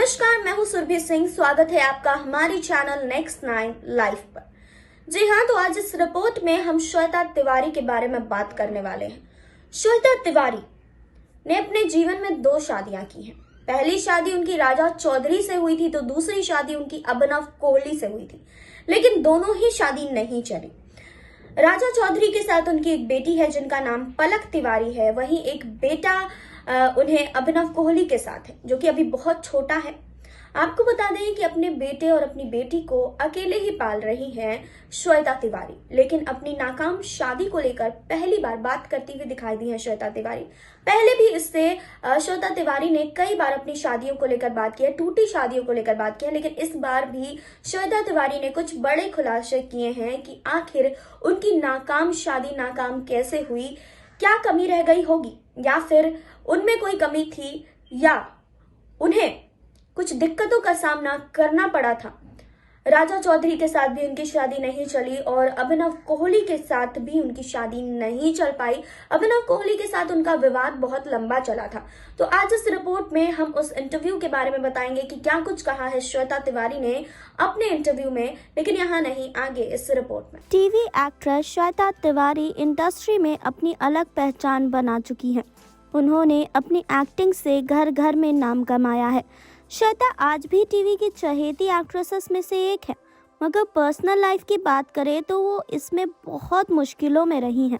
नमस्कार, मैं हूं सुरभि सिंह। स्वागत है आपका हमारी चैनल नेक्स्ट 9 लाइव पर। जी हाँ, तो आज इस रिपोर्ट में हम श्वेता तिवारी के बारे में बात करने वाले हैं। श्वेता तिवारी ने अपने जीवन में 2 शादियां की हैं। पहली शादी उनकी राजा चौधरी से हुई थी, तो दूसरी शादी उनकी अभिनव कोहली से हुई थी, लेकिन दोनों ही शादी नहीं चली। राजा चौधरी के साथ उनकी एक बेटी है जिनका नाम पलक तिवारी है। वहीं एक बेटा उन्हें अभिनव कोहली के साथ है, जो कि अभी बहुत छोटा है। आपको बता दें कि अपने बेटे और अपनी बेटी को अकेले ही पाल रही हैं श्वेता तिवारी, लेकिन अपनी नाकाम शादी को लेकर पहली बार बात करती हुई दिखाई दी है श्वेता तिवारी। पहले भी इससे श्वेता तिवारी ने कई बार अपनी शादियों को लेकर बात की है, टूटी शादियों को लेकर बात की है, लेकिन इस बार भी श्वेता तिवारी ने कुछ बड़े खुलासे किए हैं कि आखिर उनकी नाकाम शादी नाकाम कैसे हुई, क्या कमी रह गई होगी, या फिर उनमें कोई कमी थी, या उन्हें कुछ दिक्कतों का सामना करना पड़ा था। राजा चौधरी के साथ भी उनकी शादी नहीं चली और अभिनव कोहली के साथ भी उनकी शादी नहीं चल पाई। अभिनव कोहली के साथ उनका विवाद बहुत लंबा चला था। तो आज इस रिपोर्ट में हम उस इंटरव्यू के बारे में बताएंगे कि क्या कुछ कहा है श्वेता तिवारी ने अपने इंटरव्यू में, लेकिन यहाँ नहीं, आगे इस रिपोर्ट में। TV actress Shweta Tiwari industry में अपनी अलग पहचान बना चुकी हैं। उन्होंने अपनी एक्टिंग से घर घर में नाम कमाया है। श्वेता आज भी टीवी की चहेती एक्ट्रेसेस में से एक है, मगर पर्सनल लाइफ की बात करें तो वो इसमें बहुत मुश्किलों में रही हैं।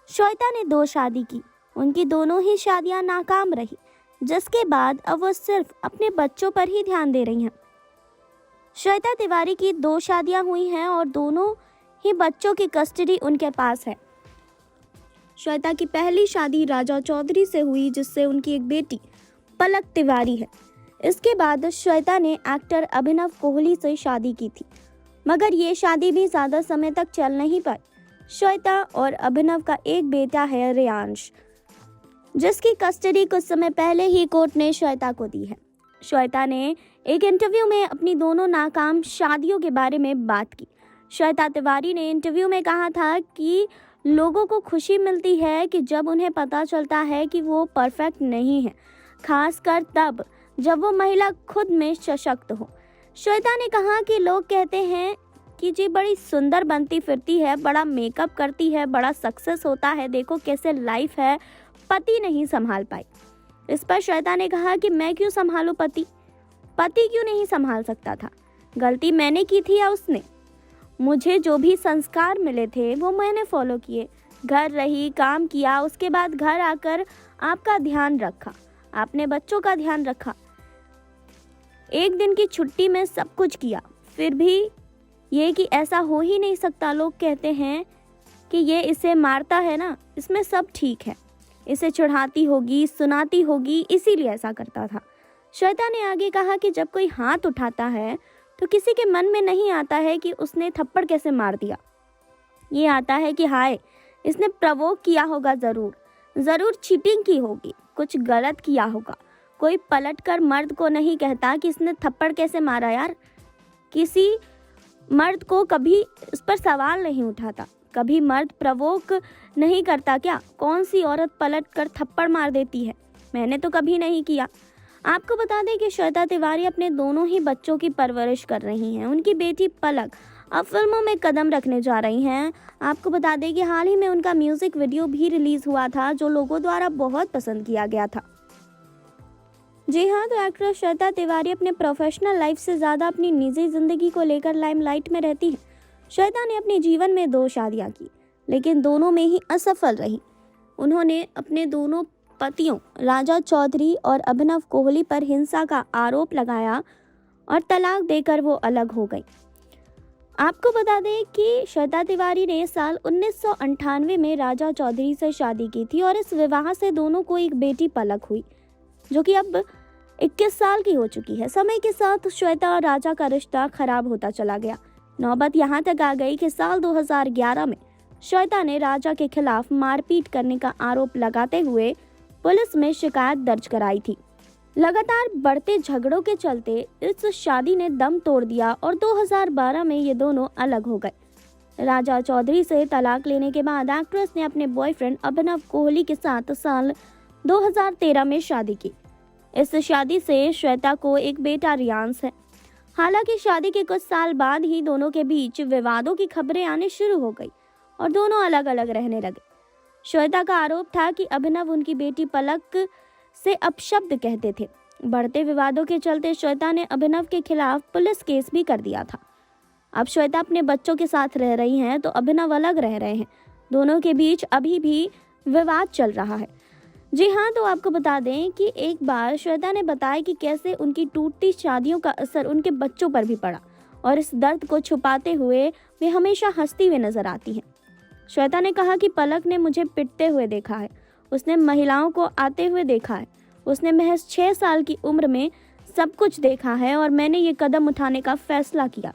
श्वेता ने 2 शादी की, उनकी दोनों ही शादियां नाकाम रही, जिसके बाद अब वो सिर्फ अपने बच्चों पर ही ध्यान दे रही हैं। श्वेता तिवारी की 2 शादियां हुई हैं और दोनों ही बच्चों की कस्टडी उनके पास है। श्वेता की पहली शादी राजा चौधरी से हुई, जिससे उनकी एक बेटी पलक तिवारी है। इसके बाद श्वेता ने एक्टर अभिनव कोहली से शादी की थी, मगर ये शादी भी ज़्यादा समय तक चल नहीं पाई। श्वेता और अभिनव का एक बेटा है रेयांश, जिसकी कस्टडी कुछ समय पहले ही कोर्ट ने श्वेता को दी है। श्वेता ने एक इंटरव्यू में अपनी दोनों नाकाम शादियों के बारे में बात की। श्वेता तिवारी ने इंटरव्यू में कहा था कि लोगों को खुशी मिलती है कि जब उन्हें पता चलता है कि वो परफेक्ट नहीं है, खासकर तब जब वो महिला खुद में सशक्त हो। श्वेता ने कहा कि लोग कहते हैं कि जी बड़ी सुंदर बनती फिरती है, बड़ा मेकअप करती है, बड़ा सक्सेस होता है, देखो कैसे लाइफ है, पति नहीं संभाल पाई। इस पर श्वेता ने कहा कि मैं क्यों संभालूं पति क्यों नहीं संभाल सकता था? गलती मैंने की थी या उसने? मुझे जो भी संस्कार मिले थे वो मैंने फॉलो किए। घर रही, काम किया, उसके बाद घर आकर आपका ध्यान रखा, आपने बच्चों का ध्यान रखा, एक दिन की छुट्टी में सब कुछ किया। फिर भी ये कि ऐसा हो ही नहीं सकता। लोग कहते हैं कि ये इसे मारता है ना, इसमें सब ठीक है, इसे चिढ़ाती होगी, सुनाती होगी, इसीलिए ऐसा करता था। श्वेता ने आगे कहा कि जब कोई हाथ उठाता है तो किसी के मन में नहीं आता है कि उसने थप्पड़ कैसे मार दिया। ये आता है कि हाय, इसने प्रवोक किया होगा, ज़रूर चीटिंग की होगी, कुछ गलत किया होगा। कोई पलटकर मर्द को नहीं कहता कि इसने थप्पड़ कैसे मारा यार। किसी मर्द को कभी इस पर सवाल नहीं उठाता। कभी मर्द प्रवोक नहीं करता क्या? कौन सी औरत पलटकर थप्पड़ मार देती है? मैंने तो कभी नहीं किया। आपको बता दें कि श्वेता तिवारी अपने दोनों ही बच्चों की परवरिश कर रही हैं। उनकी बेटी पलक अब फिल्मों में कदम रखने जा रही हैं। आपको बता दें कि हाल ही में उनका म्यूजिक वीडियो भी रिलीज हुआ था, जो लोगों द्वारा बहुत पसंद किया गया था। जी हाँ, तो एक्ट्रेस श्वेता तिवारी अपने प्रोफेशनल लाइफ से ज़्यादा अपनी निजी ज़िंदगी को लेकर लाइमलाइट में रहती हैं। श्वेता ने अपने जीवन में 2 शादियाँ की, लेकिन दोनों में ही असफल रही। उन्होंने अपने दोनों पतियों राजा चौधरी और अभिनव कोहली पर हिंसा का आरोप लगाया और तलाक देकर वो अलग हो गई। आपको बता दें कि श्वेता तिवारी ने साल 1998 में राजा चौधरी से शादी की थी और इस विवाह से दोनों को एक बेटी पलक हुई, जो कि अब 21 साल की हो चुकी है। समय के साथ श्वेता और राजा का रिश्ता खराब होता चला गया। नौबत यहाँ तक आ गई कि साल 2011 में श्वेता ने राजा के खिलाफ मारपीट करने का आरोप लगाते हुए पुलिस में शिकायत दर्ज कराई थी। लगातार बढ़ते झगड़ों के चलते इस शादी ने दम तोड़ दिया और 2012 में ये दोनों अलग हो गए। राजा चौधरी से तलाक लेने के बाद एक्ट्रेस ने अपने बॉयफ्रेंड अभिनव कोहली के साथ साल 2013 में शादी की। इस शादी से श्वेता को एक बेटा रियांश है। हालांकि शादी के कुछ साल बाद ही दोनों के बीच विवादों की खबरें आने शुरू हो गई और दोनों अलग अलग रहने लगे। श्वेता का आरोप था कि अभिनव उनकी बेटी पलक से अपशब्द कहते थे। बढ़ते विवादों के चलते श्वेता ने अभिनव के खिलाफ पुलिस केस भी कर दिया था। अब श्वेता अपने बच्चों के साथ रह रही हैं तो अभिनव अलग रह रहे हैं। दोनों के बीच अभी भी विवाद चल रहा है। जी हाँ, तो आपको बता दें कि एक बार श्वेता ने बताया कि कैसे उनकी टूटती शादियों का असर उनके बच्चों पर भी पड़ा और इस दर्द को छुपाते हुए वे हमेशा हंसती हुई नजर आती हैं। श्वेता ने कहा कि पलक ने मुझे पिटते हुए देखा है, उसने महिलाओं को आते हुए देखा है, उसने महज 6 साल की उम्र में सब कुछ देखा है और मैंने ये कदम उठाने का फैसला किया।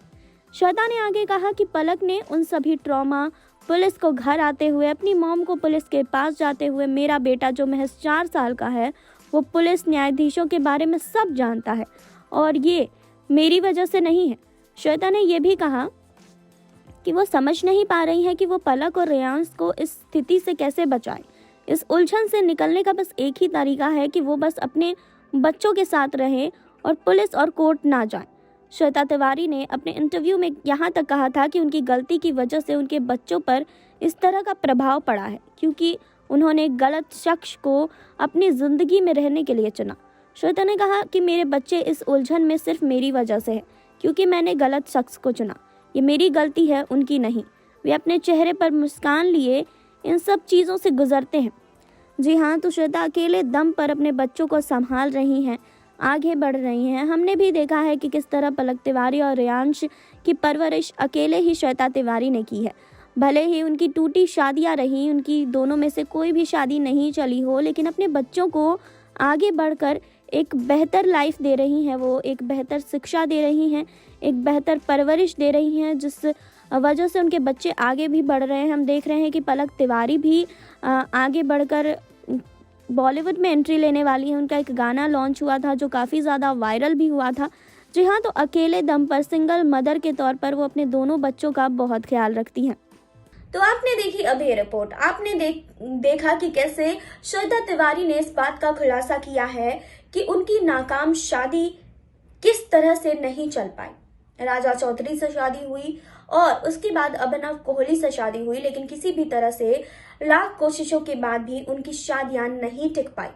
श्वेता ने आगे कहा कि पलक ने उन सभी ट्रॉमा, पुलिस को घर आते हुए, अपनी मॉम को पुलिस के पास जाते हुए, मेरा बेटा जो महज 4 साल का है वो पुलिस न्यायाधीशों के बारे में सब जानता है और ये मेरी वजह से नहीं है। श्वेता ने यह भी कहा कि वो समझ नहीं पा रही है कि वो पलक और रियांश को इस स्थिति से कैसे बचाए। इस उलझन से निकलने का बस एक ही तरीका है कि वो बस अपने बच्चों के साथ रहे और पुलिस और कोर्ट ना जाए। श्वेता तिवारी ने अपने इंटरव्यू में यहाँ तक कहा था कि उनकी गलती की वजह से उनके बच्चों पर इस तरह का प्रभाव पड़ा है क्योंकि उन्होंने गलत शख्स को अपनी ज़िंदगी में रहने के लिए चुना। श्वेता ने कहा कि मेरे बच्चे इस उलझन में सिर्फ मेरी वजह से है क्योंकि मैंने गलत शख्स को चुना। ये मेरी गलती है, उनकी नहीं। वे अपने चेहरे पर मुस्कान लिए इन सब चीज़ों से गुजरते हैं। जी हाँ, तो श्वेता अकेले दम पर अपने बच्चों को संभाल रही हैं, आगे बढ़ रही हैं। हमने भी देखा है कि किस तरह पलक तिवारी और रियांश की परवरिश अकेले ही श्वेता तिवारी ने की है। भले ही उनकी टूटी शादियां रही, उनकी दोनों में से कोई भी शादी नहीं चली हो, लेकिन अपने बच्चों को आगे बढ़कर एक बेहतर लाइफ दे रही हैं, वो एक बेहतर शिक्षा दे रही हैं, एक बेहतर परवरिश दे रही हैं, जिस वजह से उनके बच्चे आगे भी बढ़ रहे हैं। हम देख रहे हैं कि पलक तिवारी भी आगे बढ़कर बॉलीवुड में एंट्री लेने वाली है। उनका एक गाना लॉन्च हुआ था जो काफ़ी ज़्यादा वायरल भी हुआ था। जी हाँ, तो अकेले दम पर सिंगल मदर के तौर पर वो अपने दोनों बच्चों का बहुत ख्याल रखती हैं। तो आपने देखी अब ये रिपोर्ट, आपने देखा कि कैसे श्वेता तिवारी ने इस बात का खुलासा किया है कि उनकी नाकाम शादी किस तरह से नहीं चल पाई। राजा चौधरी से शादी हुई और उसके बाद अभिनव कोहली से शादी हुई, लेकिन किसी भी तरह से लाख कोशिशों के बाद भी उनकी शादियां नहीं टिक पाई।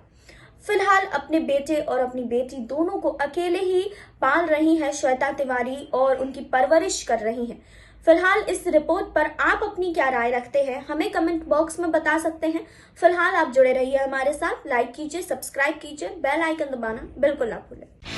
फिलहाल अपने बेटे और अपनी बेटी दोनों को अकेले ही पाल रही है श्वेता तिवारी और उनकी परवरिश कर रही हैं। फिलहाल इस रिपोर्ट पर आप अपनी क्या राय रखते हैं, हमें कमेंट बॉक्स में बता सकते हैं। फिलहाल आप जुड़े रहिए हमारे साथ, लाइक कीजिए, सब्सक्राइब कीजिए, बेल आइकन दबाना बिल्कुल ना भूलें।